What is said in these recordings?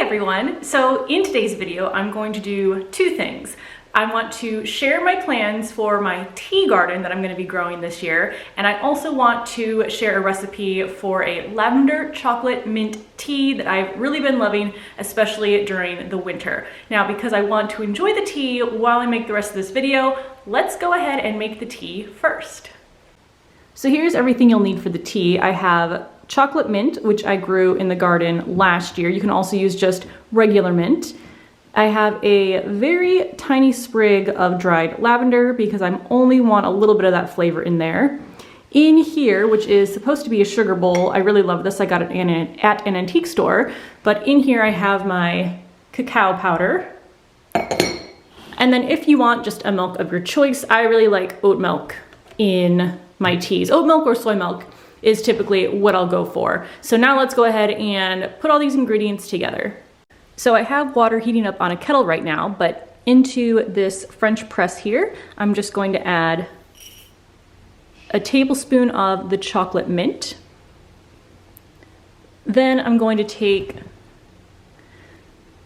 everyone. So in today's video, I'm going to do two things. I want to share my plans for my tea garden that I'm going to be growing this year, and I also want to share a recipe for a lavender chocolate mint tea that I've really been loving, especially during the winter. Now, because I want to enjoy the tea while I make the rest of this video, let's go ahead and make the tea first. So here's everything you'll need for the tea. I have chocolate mint, which I grew in the garden last year. You can also use just regular mint. I have a very tiny sprig of dried lavender because I only want a little bit of that flavor in there. In here, which is supposed to be a sugar bowl, I really love this. I got it at an antique store. But in here I have my cacao powder. And then if you want just a milk of your choice, I really like oat milk in my teas. Oat milk or soy milk is typically what I'll go for. So now let's go ahead and put all these ingredients together. So I have water heating up on a kettle right now, but into this French press here, I'm just going to add a tablespoon of the chocolate mint. Then I'm going to take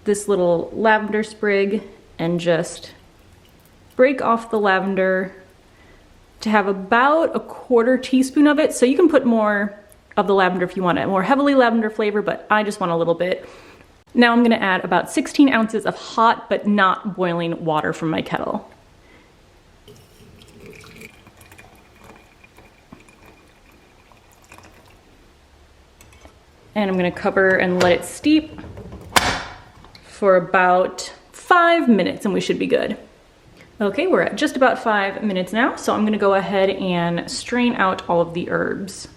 this little lavender sprig and just break off the lavender to have about a quarter teaspoon of it. So you can put more of the lavender if you want a more heavily lavender flavor, but I just want a little bit. Now I'm gonna add about 16 ounces of hot but not boiling water from my kettle. And I'm gonna cover and let it steep for about 5 minutes and we should be good. Okay, we're at just about 5 minutes now, so I'm gonna go ahead and strain out all of the herbs.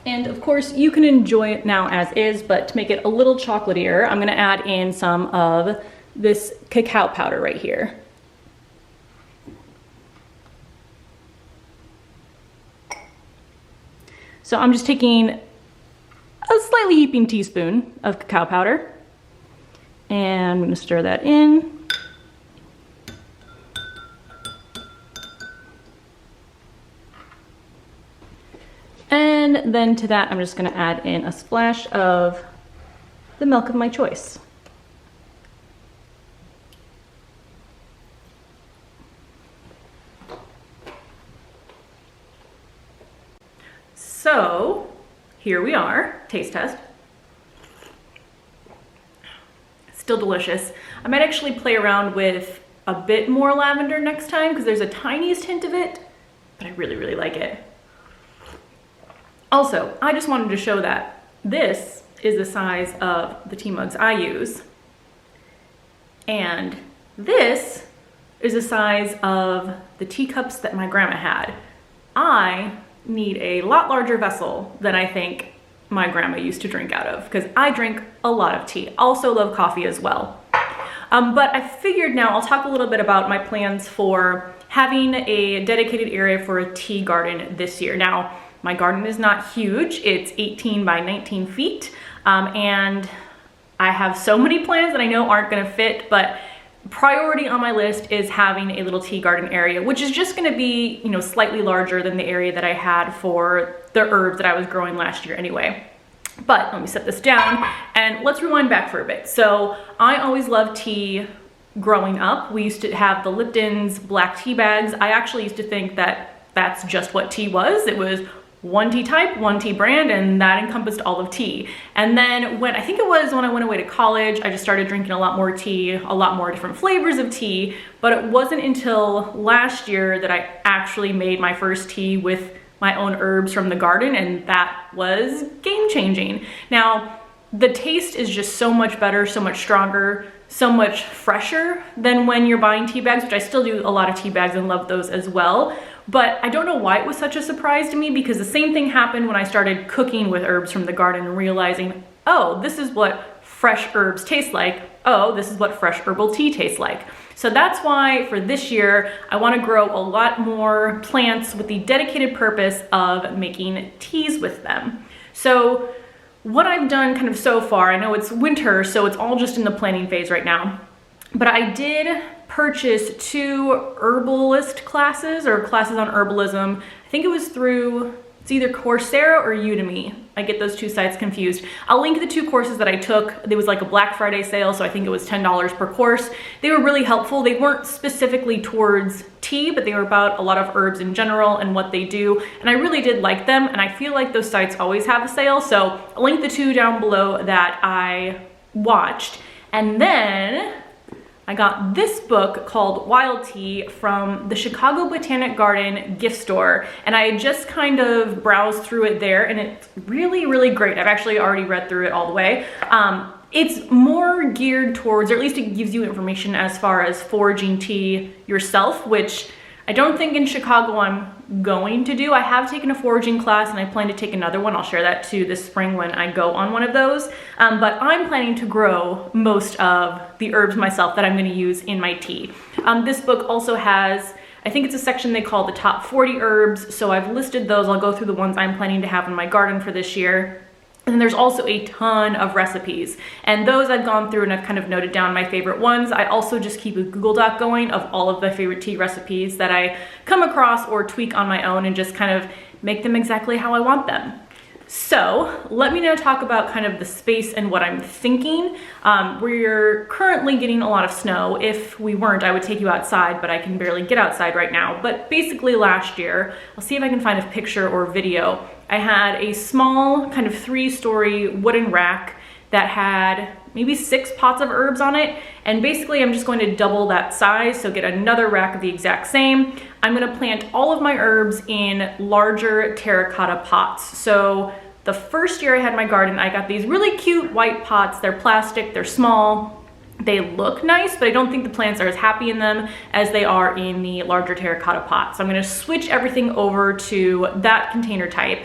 And of course, you can enjoy it now as is, but to make it a little chocolatier, I'm gonna add in some of this cacao powder right here. So I'm just taking a slightly heaping teaspoon of cacao powder, and I'm gonna stir that in. And then to that, I'm just gonna add in a splash of the milk of my choice. So here we are, taste test. Still delicious. I might actually play around with a bit more lavender next time because there's a tiniest hint of it, but I really, really like it. Also, I just wanted to show that this is the size of the tea mugs I use. And this is the size of the teacups that my grandma had. I need a lot larger vessel than I think my grandma used to drink out of because I drink a lot of tea. Also love coffee as well. But I figured now I'll talk a little bit about my plans for having a dedicated area for a tea garden this year. Now, my garden is not huge. It's 18 by 19 feet. And I have so many plans that I know aren't gonna fit, but priority on my list is having a little tea garden area, which is just gonna be, you know, slightly larger than the area that I had for the herbs that I was growing last year anyway. But let me set this down and let's rewind back for a bit. So I always loved tea growing up. We used to have the Lipton's black tea bags. I actually used to think that that's just what tea was. It was one tea type, one tea brand, and that encompassed all of tea. And then when I went away to college, I just started drinking a lot more tea, a lot more different flavors of tea, but it wasn't until last year that I actually made my first tea with my own herbs from the garden, and that was game-changing. Now, the taste is just so much better, so much stronger, so much fresher than when you're buying tea bags, which I still do a lot of tea bags and love those as well. But I don't know why it was such a surprise to me because the same thing happened when I started cooking with herbs from the garden and realizing, oh, this is what fresh herbs taste like. Oh, this is what fresh herbal tea tastes like. So that's why for this year, I want to grow a lot more plants with the dedicated purpose of making teas with them. So what I've done kind of so far, I know it's winter, so it's all just in the planning phase right now, but I did purchase 2 herbalist classes or classes on herbalism. I think it was through, it's either Coursera or Udemy. I get those 2 sites confused. I'll link the 2 courses that I took. There was like a Black Friday sale, so I think it was $10 per course. They were really helpful. They weren't specifically towards tea, but they were about a lot of herbs in general and what they do. And I really did like them, and I feel like those sites always have a sale. So I'll link the 2 down below that I watched. And then I got this book called Wild Tea from the Chicago Botanic Garden gift store, and I just kind of browsed through it there, and it's really, really great. I've actually already read through it all the way. It's more geared towards, or at least it gives you information as far as foraging tea yourself, which I don't think in Chicago I'm going to do. I have taken a foraging class and I plan to take another one. I'll share that too this spring when I go on one of those. But I'm planning to grow most of the herbs myself that I'm going to use in my tea. This book also has, I think it's a section they call the top 40 herbs. So I've listed those. I'll go through the ones I'm planning to have in my garden for this year. And then there's also a ton of recipes, and those I've gone through and I've kind of noted down my favorite ones. I also just keep a Google Doc going of all of the favorite tea recipes that I come across or tweak on my own and just kind of make them exactly how I want them. So let me now talk about kind of the space and what I'm thinking. We're currently getting a lot of snow. If we weren't, I would take you outside, but I can barely get outside right now. But basically last year, I'll see if I can find a picture or video. I had a small kind of 3-story wooden rack that had maybe 6 pots of herbs on it. And basically I'm just going to double that size, so get another rack of the exact same. I'm gonna plant all of my herbs in larger terracotta pots. So the first year I had my garden, I got these really cute white pots. They're plastic, they're small. They look nice, but I don't think the plants are as happy in them as they are in the larger terracotta pots. So I'm gonna switch everything over to that container type.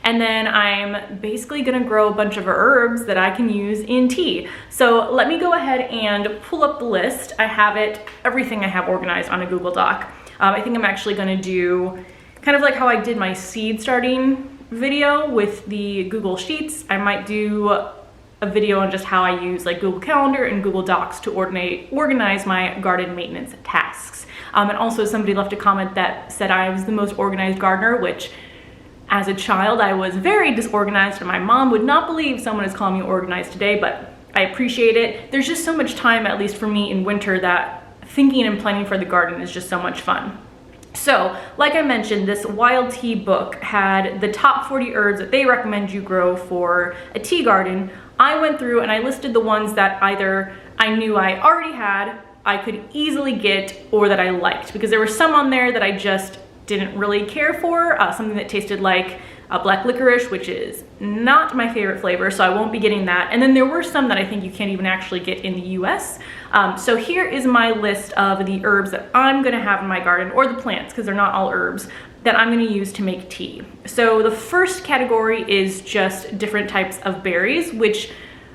And then I'm basically gonna grow a bunch of herbs that I can use in tea. So let me go ahead and pull up the list. I have it, everything I have organized on a Google Doc. I think I'm actually gonna do kind of like how I did my seed starting video with the Google Sheets. I might do a video on just how I use like Google Calendar and Google Docs to organize my garden maintenance tasks. And also somebody left a comment that said I was the most organized gardener, which as a child, I was very disorganized, and my mom would not believe someone is calling me organized today, but I appreciate it. There's just so much time, at least for me in winter, that thinking and planning for the garden is just so much fun. So, like I mentioned, this Wild Tea book had the top 40 herbs that they recommend you grow for a tea garden. I went through and I listed the ones that either I knew I already had, I could easily get, or that I liked, because there were some on there that I just didn't really care for, something that tasted like black licorice, which is not my favorite flavor, so I won't be getting that. And then there were some that I think you can't even actually get in the US. So here is my list of the herbs that I'm gonna have in my garden, or the plants, because they're not all herbs, that I'm gonna use to make tea. So the first category is just different types of berries, which,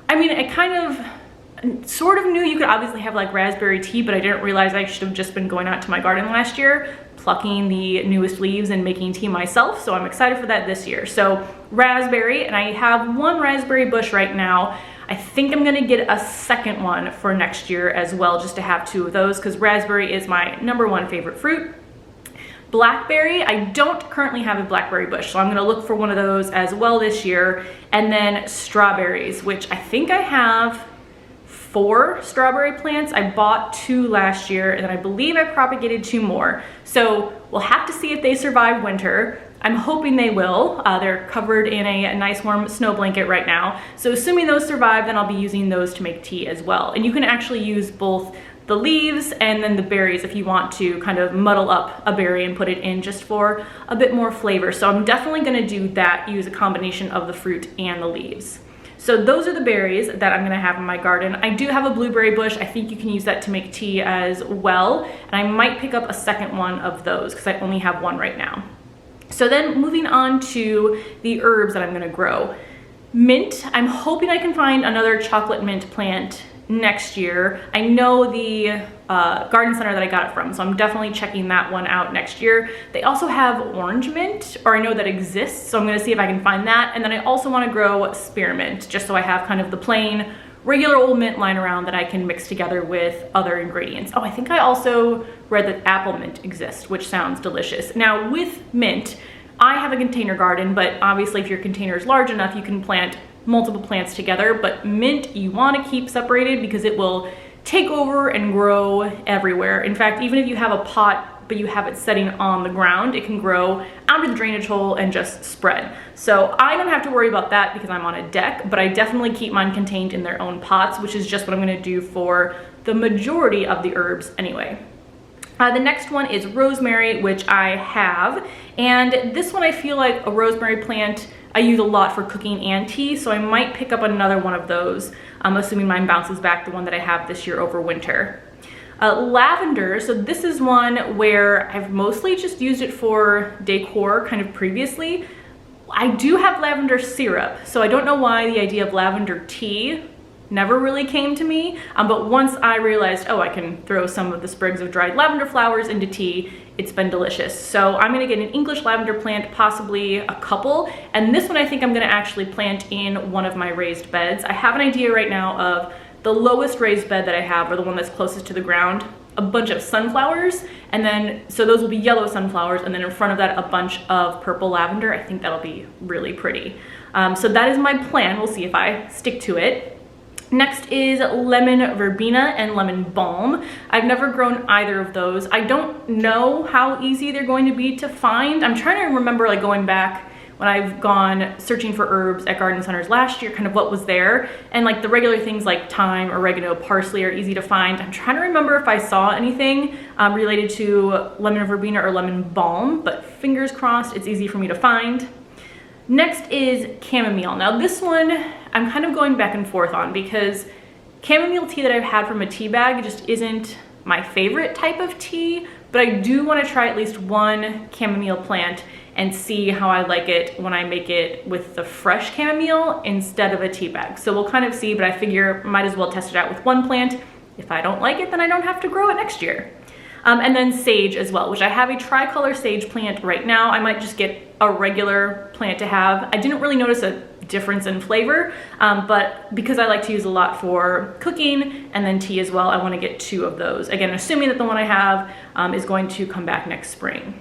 I mean, I kind of sort of knew you could obviously have like raspberry tea, but I didn't realize I should have just been going out to my garden last year, plucking the newest leaves and making tea myself. So I'm excited for that this year. So raspberry, and I have 1 raspberry bush right now. I think I'm gonna get a second one for next year as well, just to have 2 of those, because raspberry is my #1 favorite fruit. Blackberry, I don't currently have a blackberry bush, so I'm gonna look for one of those as well this year. And then strawberries, which I think I have 4 strawberry plants. I bought 2 last year, and then I believe I propagated 2 more. So we'll have to see if they survive winter. I'm hoping they will. They're covered in a nice warm snow blanket right now. So assuming those survive, then I'll be using those to make tea as well. And you can actually use both the leaves and then the berries if you want to kind of muddle up a berry and put it in just for a bit more flavor. So I'm definitely gonna do that, use a combination of the fruit and the leaves. So those are the berries that I'm gonna have in my garden. I do have a blueberry bush. I think you can use that to make tea as well. And I might pick up a second one of those because I only have 1 right now. So then moving on to the herbs that I'm gonna grow. Mint, I'm hoping I can find another chocolate mint plant next year. I know the garden center that I got it from, so I'm definitely checking that one out next year. They also have orange mint, or I know that exists, so I'm gonna see if I can find that. And then I also wanna grow spearmint, just so I have kind of the plain, regular old mint lying around that I can mix together with other ingredients. Oh, I think I also read that apple mint exists, which sounds delicious. Now with mint, I have a container garden, but obviously if your container is large enough, you can plant multiple plants together. But mint, you want to keep separated because it will take over and grow everywhere. In fact, even if you have a pot but you have it setting on the ground, it can grow out of the drainage hole and just spread. So I don't have to worry about that because I'm on a deck, but I definitely keep mine contained in their own pots, which is just what I'm going to do for the majority of the herbs anyway. The next one is rosemary, which I have, and this one I feel like a rosemary plant I use a lot for cooking and tea, so I might pick up another one of those, assuming mine bounces back the one that I have this year over winter. Lavender, so this is one where I've mostly just used it for decor kind of previously. I do have lavender syrup, so I don't know why the idea of lavender tea never really came to me, but once I realized, oh, I can throw some of the sprigs of dried lavender flowers into tea, it's been delicious. So I'm gonna get an English lavender plant, possibly a couple, and this one I think I'm gonna actually plant in one of my raised beds. I have an idea right now of the lowest raised bed that I have, or the one that's closest to the ground, a bunch of sunflowers, and then, so those will be yellow sunflowers, and then in front of that, a bunch of purple lavender. I think that'll be really pretty. So that is my plan. We'll see if I stick to it. Next is lemon verbena and lemon balm. I've never grown either of those. I don't know how easy they're going to be to find. I'm trying to remember, like, going back when I've gone searching for herbs at garden centers last year, kind of what was there. And like the regular things like thyme, oregano, parsley are easy to find. I'm trying to remember if I saw anything related to lemon verbena or lemon balm, but fingers crossed it's easy for me to find. Next is chamomile. Now this one I'm kind of going back and forth on because chamomile tea that I've had from a tea bag just isn't my favorite type of tea, but I do want to try at least one chamomile plant and see how I like it when I make it with the fresh chamomile instead of a tea bag. So we'll kind of see, but I figure might as well test it out with one plant. If I don't like it, then I don't have to grow it next year. And then sage as well, which I have a tricolor sage plant right now. I might just get a regular plant to have. I didn't really notice a difference in flavor, but because I like to use a lot for cooking and then tea as well, I want to get 2 of those. Again, assuming that the one I have is going to come back next spring.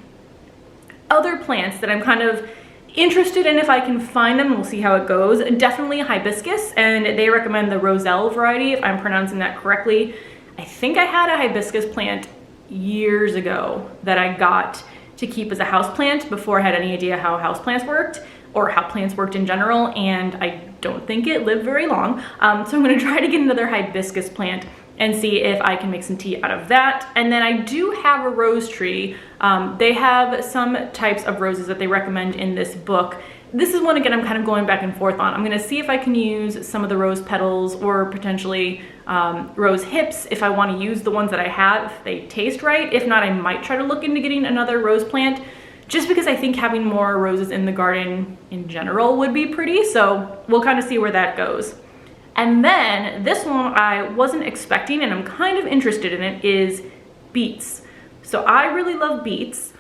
Other plants that I'm kind of interested in if I can find them, and we'll see how it goes. Definitely hibiscus, and they recommend the Roselle variety, if I'm pronouncing that correctly. I think I had a hibiscus plant years ago that I got to keep as a houseplant before I had any idea how houseplants worked or how plants worked in general, and I don't think it lived very long. So I'm gonna try to get another hibiscus plant and see if I can make some tea out of that. And then I do have a rose tree. They have some types of roses that they recommend in this book. This is one, again, I'm kind of going back and forth on. I'm gonna see if I can use some of the rose petals or potentially rose hips if I wanna use the ones that I have, if they taste right. If not, I might try to look into getting another rose plant, just because I think having more roses in the garden in general would be pretty. So we'll kind of see where that goes. And then this one I wasn't expecting, and I'm kind of interested in it, is beets. So I really love beets.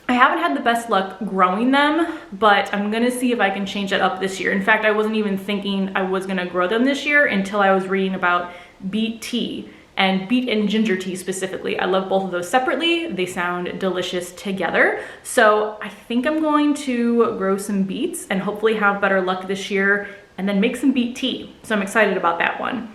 I haven't had the best luck growing them, but I'm gonna see if I can change that up this year. In fact, I wasn't even thinking I was gonna grow them this year until I was reading about beet tea, and beet and ginger tea specifically. I love both of those separately. They sound delicious together. So I think I'm going to grow some beets and hopefully have better luck this year and then make some beet tea. So I'm excited about that one.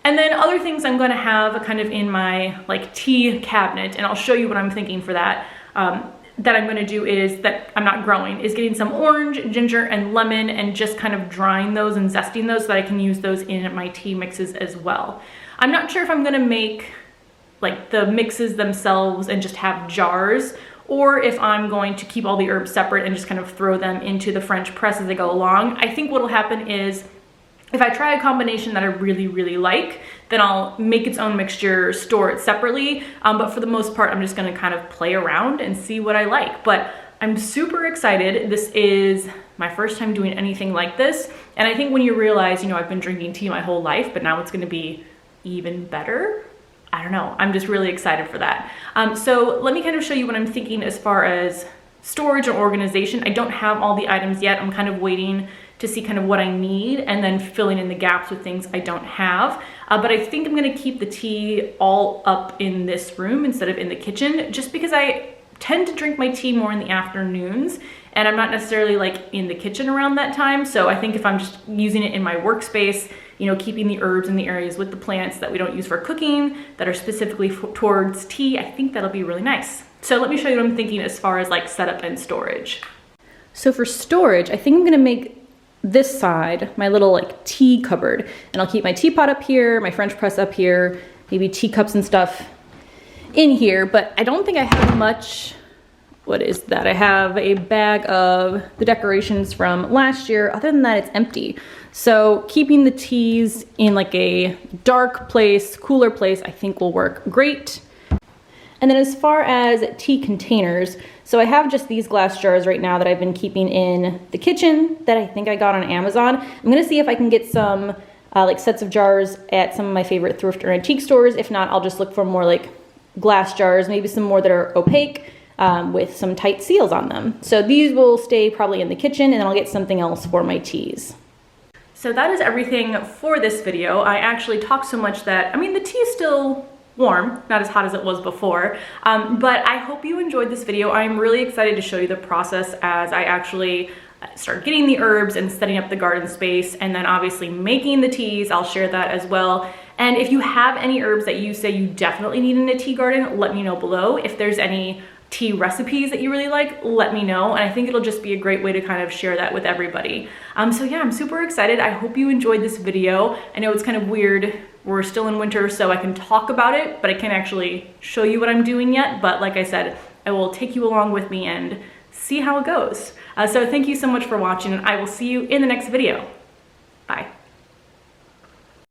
And then other things I'm gonna have kind of in my like tea cabinet, and I'll show you what I'm thinking for that, that I'm gonna do is, that I'm not growing, is getting some orange, ginger, and lemon and just kind of drying those and zesting those so that I can use those in my tea mixes as well. I'm not sure if I'm gonna make like the mixes themselves and just have jars, or if I'm going to keep all the herbs separate and just kind of throw them into the French press as they go along. I think what'll happen is if I try a combination that I really, really like, then I'll make its own mixture, store it separately. But for the most part, I'm just gonna kind of play around and see what I like. But I'm super excited. This is my first time doing anything like this. And I think when you realize, you know, I've been drinking tea my whole life, but now it's gonna be even better. I don't know, I'm just really excited for that. So let me kind of show you what I'm thinking as far as storage and organization. I don't have all the items yet. I'm kind of waiting to see kind of what I need and then filling in the gaps with things I don't have. But I think I'm gonna keep the tea all up in this room instead of in the kitchen, just because I tend to drink my tea more in the afternoons and I'm not necessarily like in the kitchen around that time. So I think if I'm just using it in my workspace, you know, keeping the herbs in the areas with the plants that we don't use for cooking, that are specifically towards tea, I think that'll be really nice. So let me show you what I'm thinking as far as like setup and storage. So for storage, I think I'm gonna make this side my little like tea cupboard, and I'll keep my teapot up here, my French press up here, maybe teacups and stuff in here, but I don't think I have much. What is that? I have a bag of the decorations from last year. Other than that, it's empty. So keeping the teas in like a dark place, cooler place, I think will work great. And then as far as tea containers, so I have just these glass jars right now that I've been keeping in the kitchen that I think I got on Amazon. I'm gonna see if I can get some like sets of jars at some of my favorite thrift or antique stores. If not, I'll just look for more like glass jars, maybe some more that are opaque with some tight seals on them. So these will stay probably in the kitchen, and then I'll get something else for my teas. So that is everything for this video. I actually talked so much that, I mean, the tea is still warm, not as hot as it was before, but I hope you enjoyed this video. I'm really excited to show you the process as I actually start getting the herbs and setting up the garden space, and then obviously making the teas. I'll share that as well. And if you have any herbs that you say you definitely need in a tea garden, let me know below. If there's any tea recipes that you really like, let me know. And I think it'll just be a great way to kind of share that with everybody. So yeah, I'm super excited. I hope you enjoyed this video. I know it's kind of weird. We're still in winter, so I can talk about it, but I can't actually show you what I'm doing yet. But like I said, I will take you along with me and see how it goes. So thank you so much for watching, and I will see you in the next video. Bye.